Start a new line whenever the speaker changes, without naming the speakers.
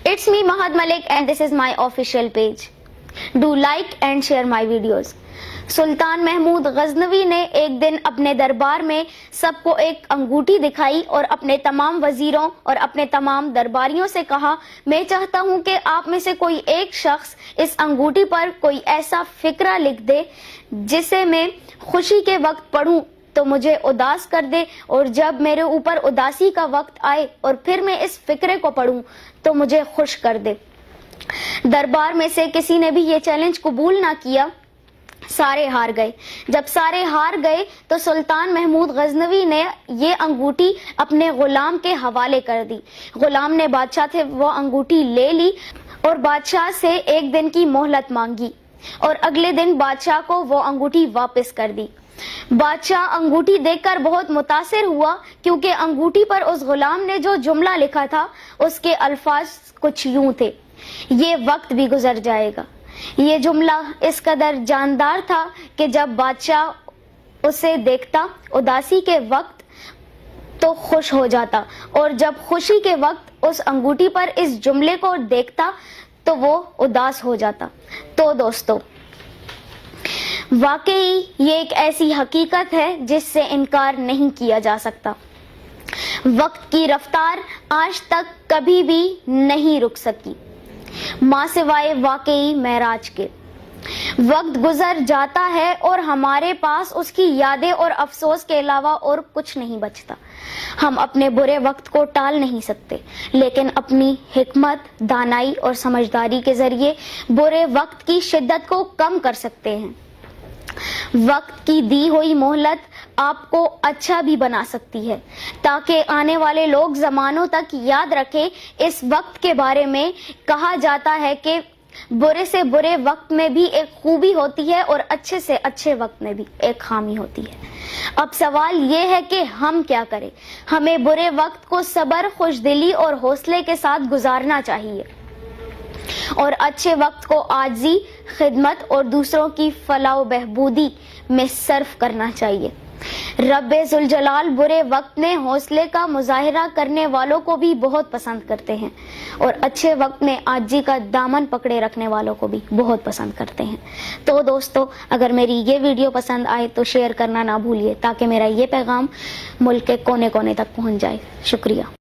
It's me Mahad Malik and this is my official page. Do like and share my videos. सुल्तान महमूद गजनवी ने एक दिन अपने दरबार में सबको एक अंगूठी दिखाई और अपने तमाम वजीरों और अपने तमाम दरबारियों से कहा, मैं चाहता हूं कि आप में से कोई एक शख्स इस अंगूठी पर कोई ऐसा फिक्रा लिख दे जिसे मैं खुशी के वक्त पढ़ूं तो मुझे उदास कर दे, और जब मेरे ऊपर उदासी का वक्त आए और फिर मैं इस फिक्रे को पढ़ूं तो मुझे खुश कर दे। दरबार में से किसी ने भी ये चैलेंज कबूल ना किया, सारे हार गए। जब सारे हार गए तो सुल्तान महमूद गजनवी ने ये अंगूठी अपने गुलाम के हवाले कर दी। गुलाम ने बादशाह से वो अंगूठी ले ली और बादशाह से एक दिन की मोहलत मांगी और अगले दिन बादशाह को वो अंगूठी वापस कर दी। बादशाह अंगूठी देखकर बहुत मुतासिर हुआ, क्योंकि अंगूठी पर उस गुलाम ने जो जुमला लिखा था उसके अल्फाज कुछ यूं थे, ये वक्त भी गुजर जाएगा। ये जुमला इस कदर जानदार था कि जब बादशाह उसे देखता उदासी के वक्त तो खुश हो जाता, और जब खुशी के वक्त उस अंगूठी पर इस जुमले को देखता तो वो उदास हो जाता। तो दोस्तों, वाकई ये एक ऐसी हकीकत है जिससे इनकार नहीं किया जा सकता। वक्त की रफ्तार आज तक कभी भी नहीं रुक सकी, माँ सिवाय वाकई महराज के। वक्त गुजर जाता है और हमारे पास उसकी यादें और अफसोस के अलावा और कुछ नहीं बचता। हम अपने बुरे वक्त को टाल नहीं सकते, लेकिन अपनी हिकमत, दानाई और समझदारी के जरिए बुरे वक्त की शिद्दत को कम कर सकते हैं। वक्त की दी हुई मोहलत आपको अच्छा भी बना सकती है, ताकि आने वाले लोग जमानों तक याद रखें। इस वक्त के बारे में कहा जाता है कि बुरे से बुरे वक्त में भी एक खूबी होती है और अच्छे से अच्छे वक्त में भी एक खामी होती है। अब सवाल ये है कि हम क्या करें। हमें बुरे वक्त को सब्र, खुशदिली और हौसले के साथ गुजारना चाहिए और अच्छे वक्त को आजी, खिदमत और दूसरों की फलाह बहबूदी में सर्फ करना चाहिए। रब्बे जुल जलाल बुरे वक्त में हौसले का मुजाहिरा करने वालों को भी बहुत पसंद करते हैं और अच्छे वक्त में आजी का दामन पकड़े रखने वालों को भी बहुत पसंद करते हैं। तो दोस्तों, अगर मेरी ये वीडियो पसंद आए तो शेयर करना ना भूलिए, ताकि मेरा ये पैगाम मुल्क के कोने कोने तक पहुंच जाए। शुक्रिया।